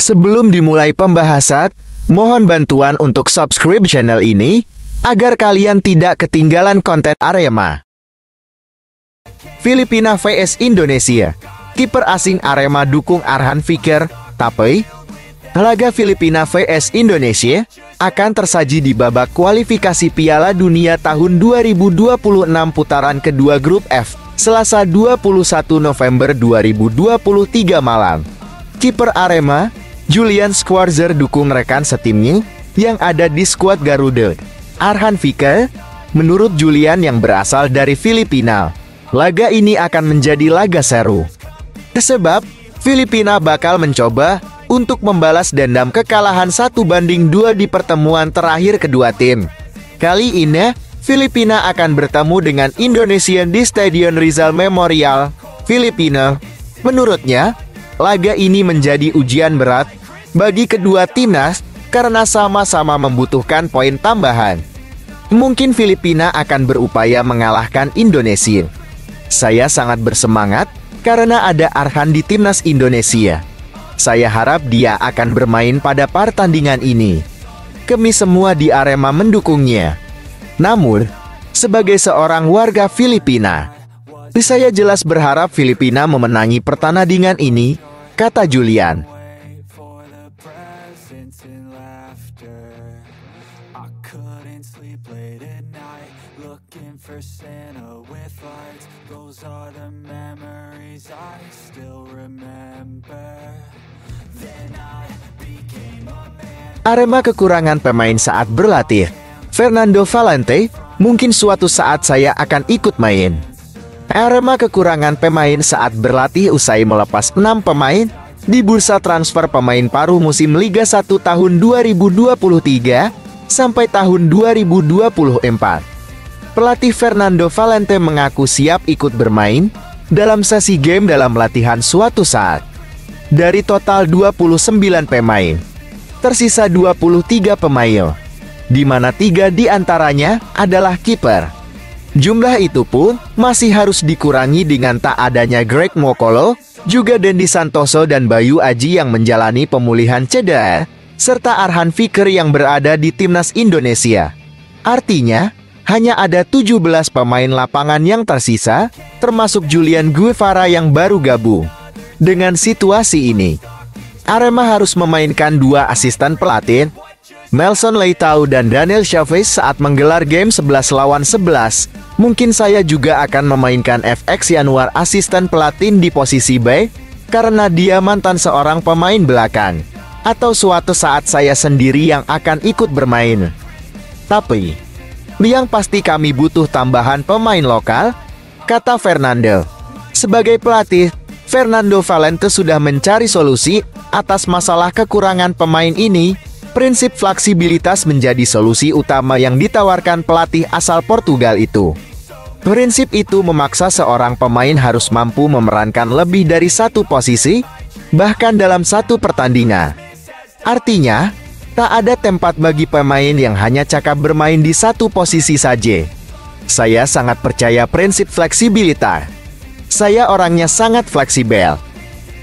Sebelum dimulai pembahasan, mohon bantuan untuk subscribe channel ini, agar kalian tidak ketinggalan konten Arema. Filipina vs Indonesia. Kiper asing Arema dukung Arhan Fikir, tapi laga Filipina vs Indonesia akan tersaji di babak kualifikasi Piala Dunia tahun 2026 putaran kedua grup F, Selasa 21 November 2023 malam. Kiper Arema, Julian Schwarzer dukung rekan setimnya yang ada di skuad Garuda, Arhan Fikir. Menurut Julian yang berasal dari Filipina, laga ini akan menjadi laga seru. Sebab, Filipina bakal mencoba untuk membalas dendam kekalahan 1-2 di pertemuan terakhir kedua tim. Kali ini, Filipina akan bertemu dengan Indonesia di Stadion Rizal Memorial, Filipina. Menurutnya, laga ini menjadi ujian berat bagi kedua timnas karena sama-sama membutuhkan poin tambahan. Mungkin Filipina akan berupaya mengalahkan Indonesia. Saya sangat bersemangat karena ada Arhan di timnas Indonesia. Saya harap dia akan bermain pada pertandingan ini. Kami semua di Arema mendukungnya. Namun, sebagai seorang warga Filipina, saya jelas berharap Filipina memenangi pertandingan ini, kata Julian. Arema kekurangan pemain saat berlatih. Fernando Valente, mungkin suatu saat saya akan ikut main. Arema kekurangan pemain saat berlatih usai melepas 6 pemain di bursa transfer pemain paruh musim Liga 1 tahun 2023 sampai tahun 2024. Pelatih Fernando Valente mengaku siap ikut bermain dalam sesi game dalam latihan suatu saat. Dari total 29 pemain, tersisa 23 pemain, di mana 3 di antaranya adalah kiper. Jumlah itu pun masih harus dikurangi dengan tak adanya Greg Mokolo, juga Dendi Santoso dan Bayu Aji yang menjalani pemulihan cedera, serta Arhan Fikir yang berada di timnas Indonesia. Artinya, hanya ada 17 pemain lapangan yang tersisa, termasuk Julian Guevara yang baru gabung. Dengan situasi ini, Arema harus memainkan 2 asisten pelatih, Nelson Leitao dan Daniel Chavez saat menggelar game 11 lawan 11. Mungkin saya juga akan memainkan FX Yanuar asisten pelatih di posisi B, karena dia mantan seorang pemain belakang. Atau suatu saat saya sendiri yang akan ikut bermain. Tapi, yang pasti kami butuh tambahan pemain lokal, kata Fernando. Sebagai pelatih, Fernando Valente sudah mencari solusi atas masalah kekurangan pemain ini. Prinsip fleksibilitas menjadi solusi utama yang ditawarkan pelatih asal Portugal itu. Prinsip itu memaksa seorang pemain harus mampu memerankan lebih dari satu posisi, bahkan dalam satu pertandingan. Artinya, tak ada tempat bagi pemain yang hanya cakap bermain di satu posisi saja. Saya sangat percaya prinsip fleksibilitas. Saya orangnya sangat fleksibel.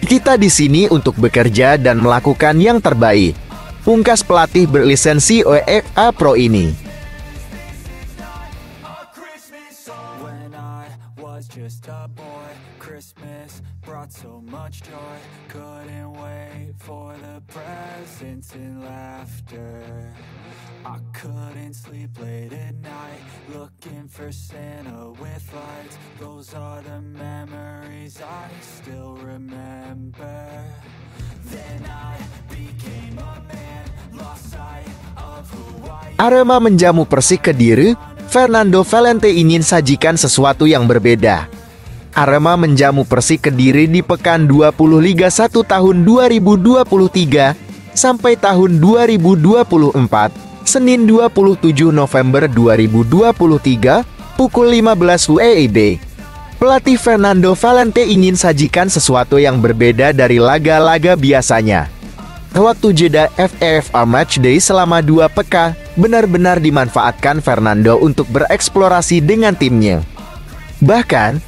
Kita di sini untuk bekerja dan melakukan yang terbaik, pungkas pelatih berlisensi UEFA Pro ini. I couldn't sleep late at night, looking for Santa with lights. Those are the memories I still remember. Then I became a man, lost sight of who I am. Arema menjamu Persik Kediri. Fernando Valente ingin sajikan sesuatu yang berbeda. Arema menjamu Persik Kediri di pekan 20 Liga 1 tahun 2023 sampai tahun 2024. Senin 27 November 2023, pukul 15 WIB. Pelatih Fernando Valente ingin sajikan sesuatu yang berbeda dari laga-laga biasanya. Waktu jeda FIFA Matchday selama 2 pekan, benar-benar dimanfaatkan Fernando untuk bereksplorasi dengan timnya. Bahkan,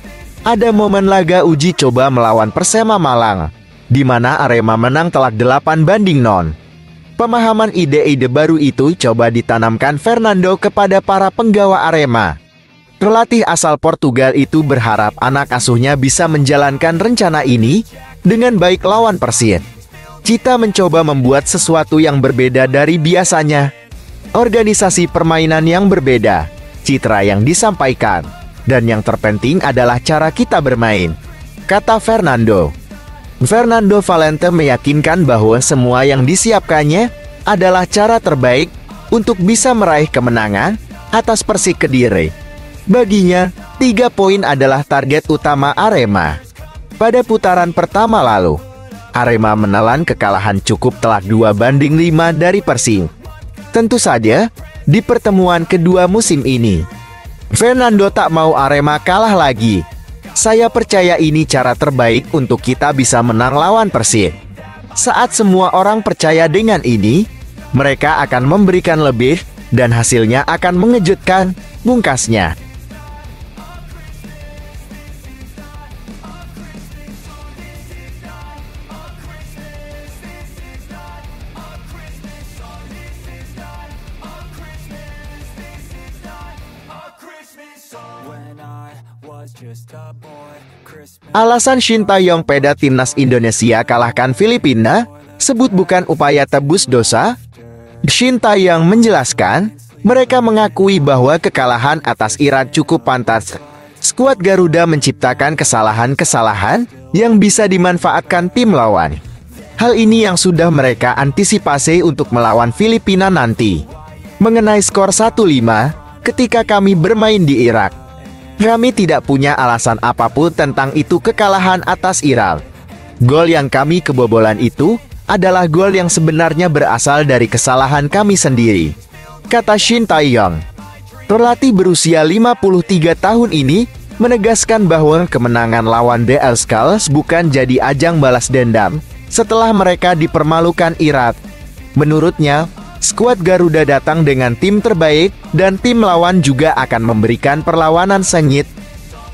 ada momen laga uji coba melawan Persema Malang, di mana Arema menang telak 8-0. Pemahaman ide-ide baru itu coba ditanamkan Fernando kepada para penggawa Arema. Pelatih asal Portugal itu berharap anak asuhnya bisa menjalankan rencana ini dengan baik lawan Persib. Kita mencoba membuat sesuatu yang berbeda dari biasanya. Organisasi permainan yang berbeda, citra yang disampaikan, dan yang terpenting adalah cara kita bermain, kata Fernando. Fernando Valente meyakinkan bahwa semua yang disiapkannya adalah cara terbaik untuk bisa meraih kemenangan atas Persik Kediri. Baginya, 3 poin adalah target utama Arema. Pada putaran pertama lalu, Arema menelan kekalahan cukup telak 2-5 dari Persib. Tentu saja, di pertemuan kedua musim ini, Fernando tak mau Arema kalah lagi. Saya percaya ini cara terbaik untuk kita bisa menang lawan Persib. Saat semua orang percaya dengan ini, mereka akan memberikan lebih dan hasilnya akan mengejutkan, pungkasnya. Alasan Shin Tae-yong peda timnas Indonesia kalahkan Filipina, sebut bukan upaya tebus dosa. Shin Tae-yong menjelaskan, mereka mengakui bahwa kekalahan atas Irak cukup pantas. Skuad Garuda menciptakan kesalahan-kesalahan yang bisa dimanfaatkan tim lawan. Hal ini yang sudah mereka antisipasi untuk melawan Filipina nanti. Mengenai skor 1-5, ketika kami bermain di Irak, kami tidak punya alasan apapun tentang itu kekalahan atas Irak. Gol yang kami kebobolan itu adalah gol yang sebenarnya berasal dari kesalahan kami sendiri, kata Shin Tae-yong. Pelatih berusia 53 tahun ini menegaskan bahwa kemenangan lawan DL Skulls bukan jadi ajang balas dendam setelah mereka dipermalukan Irak. Menurutnya, skuad Garuda datang dengan tim terbaik dan tim lawan juga akan memberikan perlawanan sengit.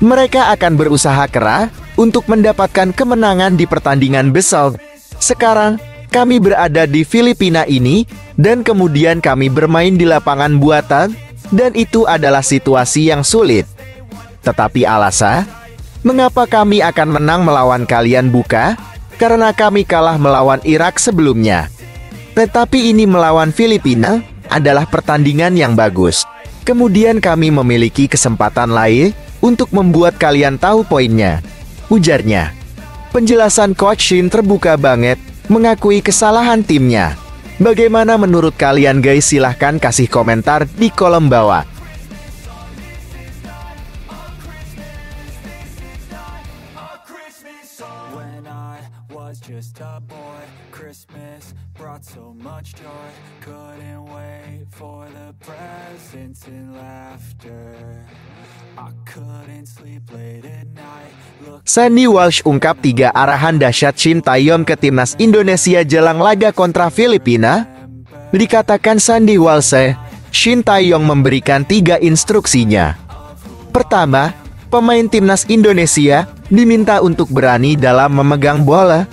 Mereka akan berusaha keras untuk mendapatkan kemenangan di pertandingan besok. Sekarang, kami berada di Filipina ini, dan kemudian kami bermain di lapangan buatan, dan itu adalah situasi yang sulit. Tetapi alasan, mengapa kami akan menang melawan kalian bukan? Karena kami kalah melawan Irak sebelumnya. Tetapi ini melawan Filipina adalah pertandingan yang bagus. Kemudian kami memiliki kesempatan lain untuk membuat kalian tahu poinnya, ujarnya. Penjelasan Coach Shin terbuka banget, mengakui kesalahan timnya. Bagaimana menurut kalian guys? Silahkan kasih komentar di kolom bawah. Just a boy, Christmas brought so much joy. Couldn't wait for the presents and laughter. I couldn't sleep late at night. Sandy Walsh ungkap 3 arahan dahsyat Shin Tae-yong ke timnas Indonesia jelang laga kontra Filipina. Dikatakan Sandy Walsh, Shin Tae-yong memberikan 3 instruksinya. Pertama, pemain timnas Indonesia diminta untuk berani dalam memegang bola.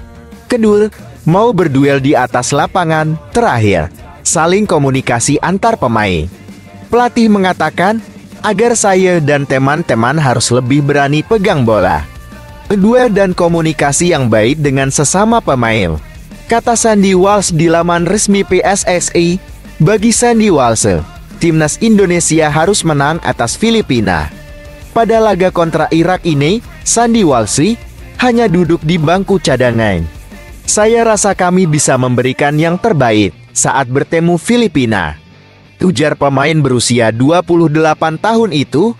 Kedua, mau berduel di atas lapangan. Terakhir, saling komunikasi antar pemain. Pelatih mengatakan, agar saya dan teman-teman harus lebih berani pegang bola. Duel dan komunikasi yang baik dengan sesama pemain, kata Sandy Walsh di laman resmi PSSI. Bagi Sandy Walsh, timnas Indonesia harus menang atas Filipina. Pada laga kontra Irak ini, Sandy Walsh hanya duduk di bangku cadangan. Saya rasa kami bisa memberikan yang terbaik saat bertemu Filipina, ujar pemain berusia 28 tahun itu.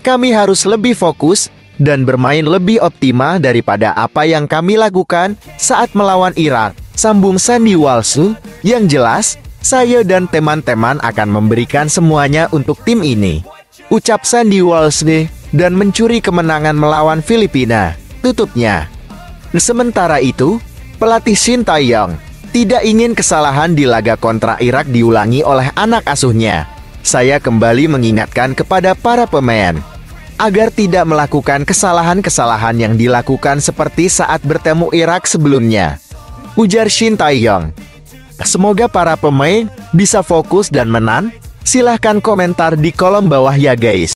Kami harus lebih fokus dan bermain lebih optimal daripada apa yang kami lakukan saat melawan Irak, sambung Sandy Walsh. Yang jelas, saya dan teman-teman akan memberikan semuanya untuk tim ini, ucap Sandy Walsh dan mencuri kemenangan melawan Filipina, tutupnya. Sementara itu, pelatih Shin Tae-yong tidak ingin kesalahan di laga kontra Irak diulangi oleh anak asuhnya. Saya kembali mengingatkan kepada para pemain, agar tidak melakukan kesalahan-kesalahan yang dilakukan seperti saat bertemu Irak sebelumnya, ujar Shin Tae-yong. Semoga para pemain bisa fokus dan menang. Silahkan komentar di kolom bawah ya guys.